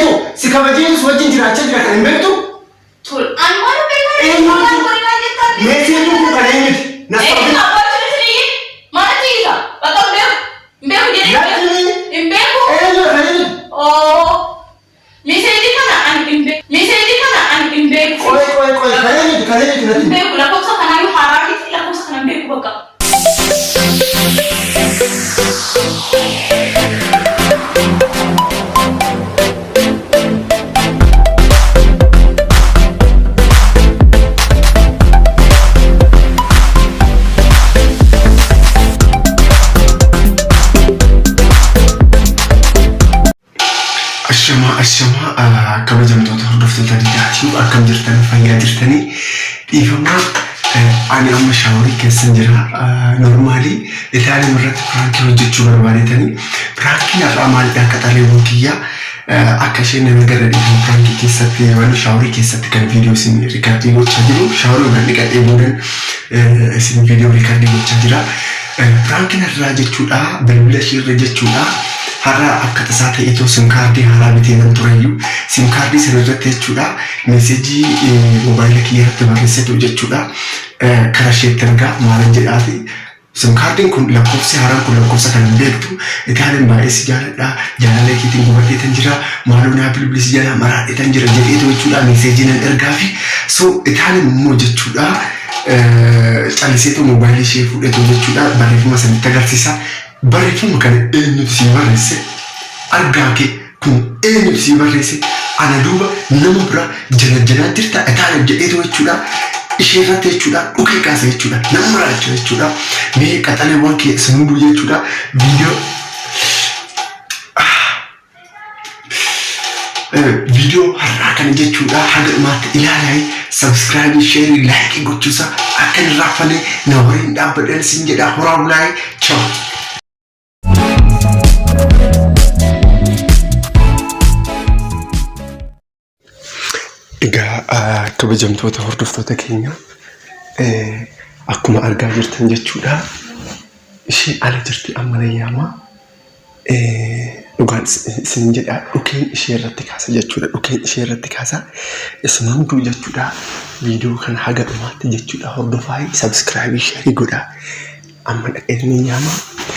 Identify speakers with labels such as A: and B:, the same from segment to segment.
A: beektu si kabajeen wajjin jiraachaa jira kan hin beektu.
B: Tol ani waan beekaa waan qorinaa jettan.
A: Meeshaan kun kan eenyuti?
B: Eenyu abbaa sirrii mana tiisa bakka beeku jedhee beeku.
A: Eenyu kan eenyu?
B: Oh meeshaan kana ani beeku.
A: Qoy kan eenyuti natti.
B: Beeku lakkoofsa kanaa yoo haaraa keessi lakkoofsa kana beeku bakka.
A: Ashama kabajamtoota hordoftoota diidaatii akkam jirtan fayyaa jirtanii dhiifama ani amma shaaworii keessa jira normaalii ilaalim irratti piraankii hojjechuu barbaadetanii piraankiin har'aa maalidha akka xaleewwan kiyyaa akka isheen nama gara dhiifama piraankii keessatti waan shaaworii keessatti kan viidiyoo isin riikaardii gochaa jiru shaaworii irra dhiqadhee boodan isin viidiyoo riikaardii gochaa jira piraankiin har'aa jechuudha bilbila ishee irra jechuudha. Hara akka tasaa ta'eetoo simkaardii haaraa bitee nan turayyuu simkaardii sanarratti jechuudha meesejii moobaayila kiyyaatti barreessitu jechuudha karaa isheetti ergaa maalan jedhaati simkaardiin kun lakkoofsi haaraan kun lakkoofsa kan hin beektu itaaleen baay'ee si jaaladha jaalala keetiin gubadheetan jira maaloo naa bilbilis jala maraadhetan jira jedheetoo jechuudha meesejii nan ergaa fi so itaaleen immoo jechuudha calliseetoo moobaayila ishee fudhetu jechuudha barreeffama sanitti agarsiisa. Barreeffama kana eenyutu si barreesse argaa kee kun eenyutu si barreesse ana duuba nama bira jala jirta etaana jedheetu jechuudha ishee irratti jechuudha dhukee kaasa jechuudha nama maraacha jechuudha mee qaxaleewwan kee sinuduu jechuudha viidiyoo har'aa kana jechuudha haga dhumaatti ilaalaa subscribe share like gochuusa akka hin raafanne na waliin dhaabbadhaan sin jedha horaa bulaa ciao. Egaa kabajamtoota hordoftoota keenya akkuma argaa jirtan jechuudha ishee ala jirti amma layyaama dhugaan isin jedha dhukeen ishee irratti kaasa jechuudha dhukeen ishee irratti kaasa isin hunduu jechuudha viidiyoo kana haga dhumaatti jechuudha hordofaa subscribe share godha amma dhaqeetni nyaama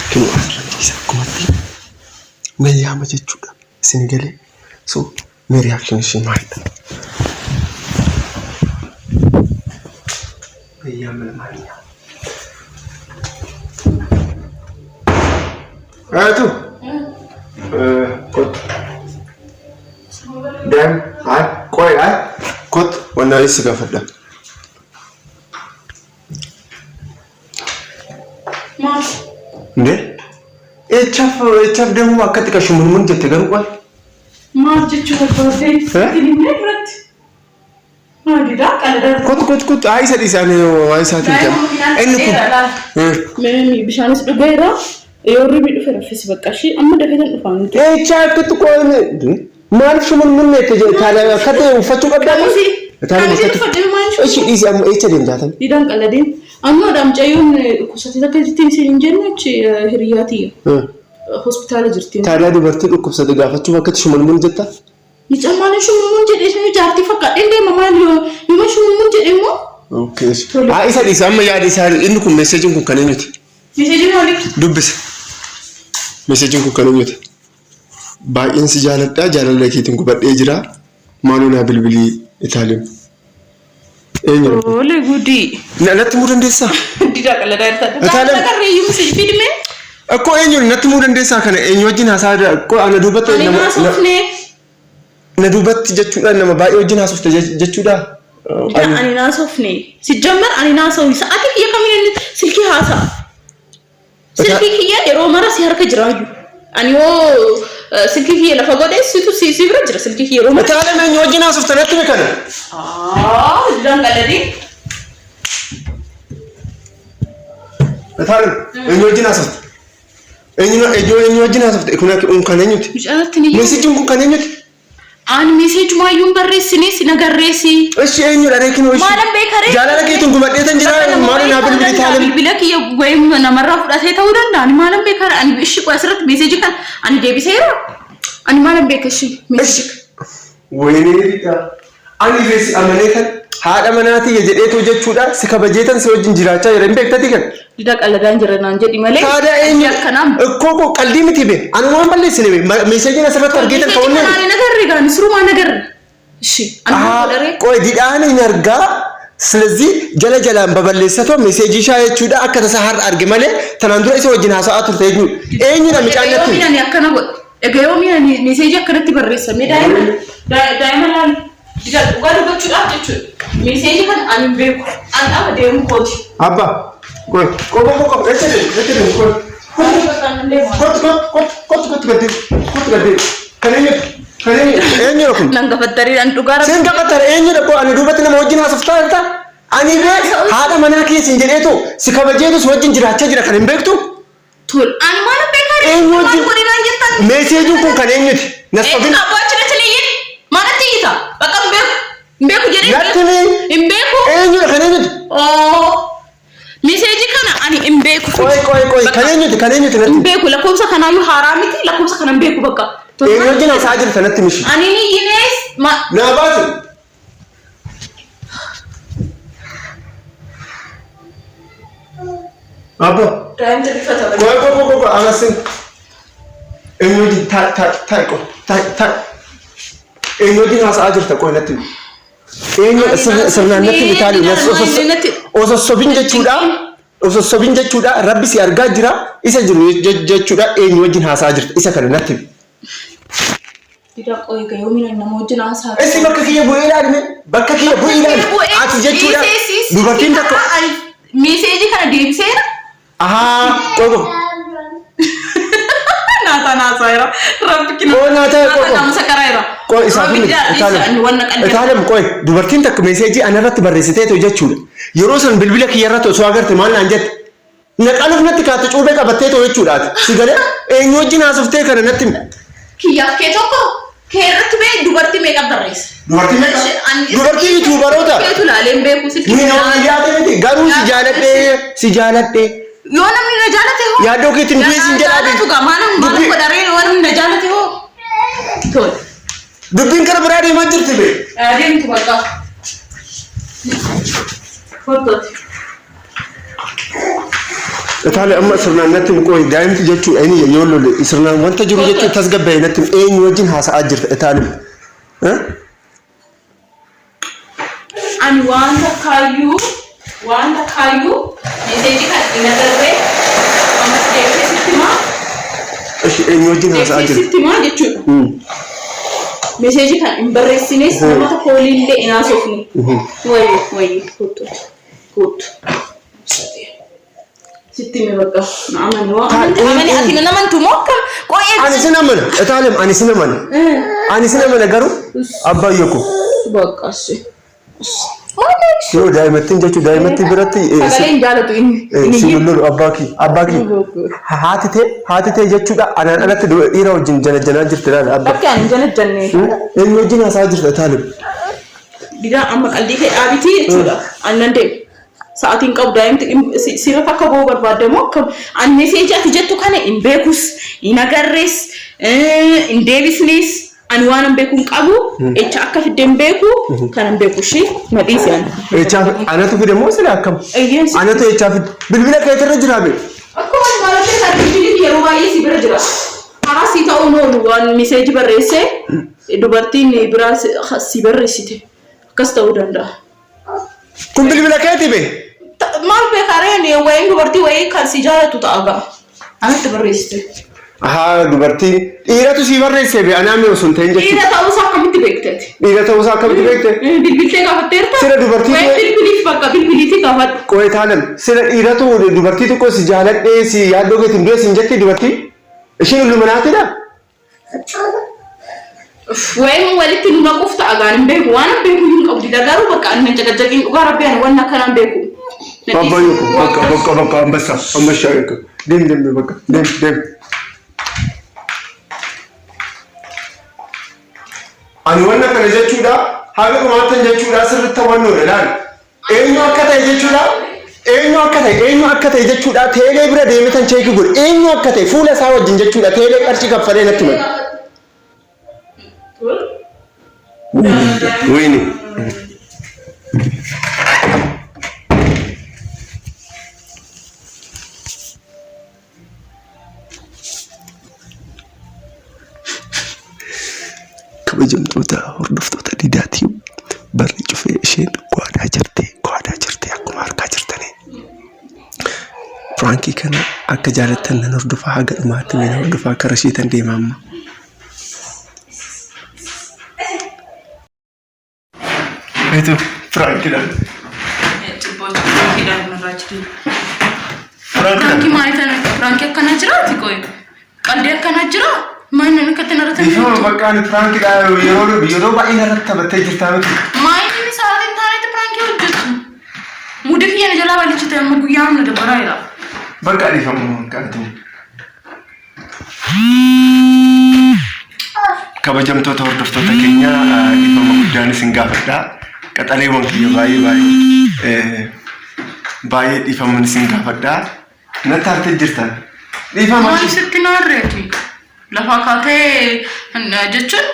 A: kinuu asirratti akkumatti layyaama jechuudha isin galee so mee reaction ishee maalidha? Yaman Maria. Tu. Kot. Dan, koi kot warna isi kafada.
B: Mas.
A: Ne? Echaf demu akatika shumun jette garu koi.
B: Mas jechu birthday. Kilimne rat.
A: Kot aisa di sana aisa tidak. Ini
B: Memi bishanis dhugaira yorri bi dhufe rafis baqashi amma dafetan dhufan.
A: Chaatu koi maal shumun munne te tala kate uffachu qabdani. Tala uffachu. Ishi isi amma echa deemjatan.
B: Didan qaladin amma damcayoon kusati takka jitin sin jennachi hiriyati. Hospital jirti.
A: Tala dubartii dhukkubsate gaafachuu bakka shumun mun jetta.
B: Nicamaan shumun jedhe sun jaartii fakkaadheen deema maal yoo shumun jedhe immoo.
A: Okay. Isa di sama ya di sari inni kun message kun kan eenyuti?
B: Message maaliif?
A: Dubbisa. Message kun kan eenyuti? Baay'een si jaaladha jaalala keetiin gubadhee jira maaloo naa bilbilii Itaaliyaan. Eenyu?
B: Ole gudi.
A: Natti muu dandeessaa?
B: Dida qalada irta. Itaaliyaan qarreeyyuu message fidime?
A: Akko eenyu natti muu dandeessaa kana eenyu wajjin haasaa akko ana dubbatti na dubbatti jechuudha nama baay'ee wajjin haasofte jechuudha.
B: Ani naasofne sijjammar ani naasofi sa'atii kiyya kamiin silkii haasa silkii kiyya yeroo mara si harka jiraayu ani yoo silkii kiyya lafa godhe situ si bira jira silkii kiyya yeroo mara
A: taala men wajjin haasofte natti beekana
B: didan qaladi
A: taala men wajjin haasofte eenyu wajjin haasofte kun kan eenyuti message kun kan eenyuti Ani message maayuun barreessine si nagarreessi. Eshi eenyu dha reekinu eshi. Maalan beekare. Jaalala keetiin gubadheetan jira maalan naa bilbili taalan. Bilbila kiyya wayim namarraa fudhatee ta'uu danda'a. Ani maalan beekare ani eshi qoy asirratti message kan ani deebiseera. Ani maalan beeka eshi message. Wayneedha. Ani beesi amaneetan haadha manaatii jedheetu jechuudha si kabajeetan si wajjin jiraachaa jiran beektati kan.
B: Dida qalagaan jiran jedhi malee.
A: Haadha eenyu koko qalbii miti be anu waan balleessine be meeshaajin asirratti argitan ta'uun.
B: Ani nagarre gaani surumaa nagarre. Ishi ani godhare.
A: Qoy didhaan hin argaa. ስለዚህ ጀለጀላን በበለሰቶ ሜሴጅ ሻየቹዳ አከተሳ ሀር አርግ ማለ ተናንዱራ ኢሶ ወጅና ሰዓቱ ተይኙ ኤኝ ነው ሚጫነቱ
B: ሚናን ያከነ ጎ እገዮ ሚናን ሜሴጅ አከረቲ በረሰ ሜዳይ ዳይመላል ዲጋል ጓዱ በቹዳ አጭቹ ሜሴጅ ከን አንቤኩ አንታ በደሩ ኮት
A: አባ ቆይ ቆቦ እተደ ኮት ከነኝ eenyu kun
B: nangafattari an dhugara
A: singafattari eenyu dhabbo ani duubatti nama wajjin haasoftaa jirta ani bee haadha manaa keessin jedheetu si kabajeetu si wajjin jiraachaa jira kan hin beektu
B: tol ani maal beekaa
A: eenyu wajjin meeseejiin kun kan eenyuti nasfabin
B: abbaachina tiliyin maal tiita bakka beeku jedhee
A: lakkini
B: hin beeku
A: eenyu kan eenyuti
B: oo meeseeji kana ani hin beeku
A: qoy kan eenyuti
B: hin beeku lakkoofsa kanaayyuu haaraa miti lakkoofsa kana hin beeku bakka
A: eenyu wajjin haasaa jirta natti mishi
B: ani ni ginees
A: naa baatu abba
B: daa'imti bifata
A: qoy amasin eenyu wajjin taa'e eenyu wajjin haasaa jirta qoy natti eenyu sirnaan natti bitaali osossobin jechuudha rabbi si argaa jira isa jiru jechuudha eenyu wajjin haasaa jirta isa kana natti
B: Dida qoy gayo mina nama wajjin haasaa
A: esi bakka kiyya bu'ee ilaalme bakka kiyya bu'ee ilaalme ati jechuudha dubartiin takka
B: meeseeji kana deebiseera
A: qogo
B: naata era rabbi kina
A: naata qogo
B: namsa karaera
A: qoy isaafin itaalem qoy dubartiin takka meeseeji anarratti barreessiteetu jechuudha yeroo san bilbila kiyya irratti osoo agarte maal naan jette naqaluuf natti kaate cuubee qabatteetu jechuudhaati si galee eenyu wajjin haasoftee kana natti
B: kiyyaaf kee tokko keerratti bee dubartii meeqa barreessa
A: dubartii yuutuubaroota
B: keetu laaleen beeku silki
A: ni nama yaade miti garuu si jaaladhe
B: yoo namni na jaalate hoo
A: yaadoo keetiin du'eesin jedhaa
B: tuga maanam maal godharee yoo namni na jaalate hoo tol
A: dubbiin kara biraa deemaa jirti bee
B: deemtu bakka fotooti
A: Itaali amma sirnaan natti qoy daa'imti jechuudha inni yoo lolle sirnaan wanta jiru jechuudha tasgabbaa'ee natti eenyu wajjin haasa'aa jirta Itaali
B: ani wanta kaayyuu meeseeji kan ina darbee amma deemtee sittimaa
A: eenyu wajjin haasa'aa jirta
B: sittimaa jechuudha meeseeji kan hin barreessines nama tokko waliillee hin haasofne wayii kuttu sitti me bakka amani wa amani atina naman tu mokka qoye
A: ani sinamana etalem ani sinamana garu abbayyoko
B: bakka se
A: yo daimatin jechu daimatti biratti
B: sagalen jalatu inni
A: sinullu abbaki haatite jechuudha anan alatti dhiira wajjin janajjana jirti laala abba
B: bakka ani janajjanne
A: eenyu wajjin haasaa jirta etalem
B: dida amma qalbii kee dhaabiti jechuudha annan deem sa'aatiin qabu daa'imti sirriitti akka ba'uu barbaadamu akka ani meeseejii ati jettu kana hin beekus hin agarrees hin deebisnees ani waan hin beekuun qabu echa akka fiddeen beeku kan hin beeku shi madhiisi ani.
A: Echa anatu fide moo sila akkam? Anatu echa fide bilbila keetirra jira bee.
B: Akkuma maalummaa isaa bilbilli yeroo baay'ee si bira jira. Karaa si ta'uu noonu waan meeseejii barreessee dubartiin biraa si barreessite akkas ta'uu danda'a.
A: Kun bilbila keeti bee?
B: Maal beekareen wayiin dubartii wayii kan si jaalatu ta'a ga'a. Anatti barreessite.
A: Dubartiin dhiiratu si barreessee bee anaa mee osoo hin ta'in jechuudha.
B: Dhiira ta'uusaa akkamitti beekteeti?
A: Dhiira ta'uusaa akkamitti beekte?
B: Bilbiltee gaafatteerta?
A: Sira dubartii
B: ta'e. Bilbiliif bakka bilbiliitii gaafadhu.
A: Qo'ee taalan sira dhiiratu dubartii tokko si jaaladhee si yaaddoo keetiin du'e si hin jettee dubartii? Ishiin illuminaatidha?
B: Wayiin walitti nu naquuf ta'a gaan hin beeku waan hin beeku hin qabdi garuu bakka ani jajjajiin dhugaa rabbii ani waan akkanaan beeku.
A: Babayyo bakka ambashaa eega deem bakka deem. Ani wanna kana jechuudha haga dhumaatan jechuudha sirriitti hubannoo ilaali. Eenyu akka ta'e jechuudha teelee bira deemitan cheekii godhe eenyu akka ta'e fuula isaa wajjin jechuudha teelee qarshii kaffalee natti hima. ويني kabajamtoota hordoftoota Diidaa barri cufee isheen qo'adaa jirti akkuma argaa jirtanii. Firankii kana akka jaalattan nan hordofaa haga dhumaatti nan hordofaa kara isheetan deema amma. Itu Frankiidhaan.
B: Frankiidhaan irraa jiru. Frankii maaliifan Frankii akkana jiraati qoy. Qalbii akkana jira. Maayinni akka tanaratan.
A: Ifoo bakka ani Frankiidhaan yeroo baay'ee narratti taphattee jirtaa miti.
B: Maayinni sa'aatiin taa'ee Frankii hojjetu. Mudii kiyya jalaa walitti amma guyyaa humna dabaraa jira.
A: Bakka dhiifamu kantu. Kabajamtoota hordoftoota keenya dhiifama guddaan isin gaafadha. Qaxaleewwan kiyya baay'ee dhiifaman isin gaafadha. Natti hartee jirtan. Dhiifama.
B: Maal sitti naarreeti? Lafa kaatee jechuun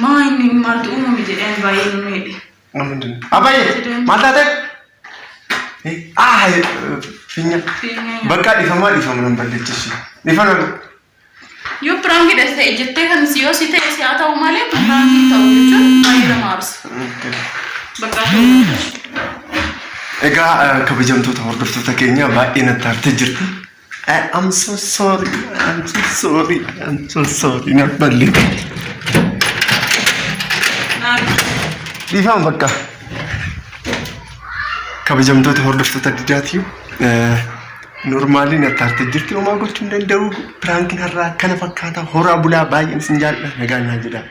B: maayinni maaltu uumame jedhee baay'ee nu meedhe.
A: Abaay'ee maal taate? Finya. Bakka dhiifama nan balleessishi. Dhiifama.
B: Yoo Firankii ta'e jettee kan yoo si ta'e si haa ta'u malee Firankii ta'u jechuun baay'ee nama aarsa. Bakka
A: egaa kabajamtoota hordoftoota keenya baay'ee natti hartee jirti. I'm so sorry. Nan balleessi. Dhiifama bakka. Kabajamtoota hordoftoota Diidaa normaalii natti hartee jirti. Homaa gochuu hin danda'u. Piraankiin har'aa kana fakkaata. Horaa bulaa baay'een isin jaalladha. Nagaan naa jedha.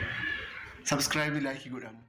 A: Subscribe, like godhaa.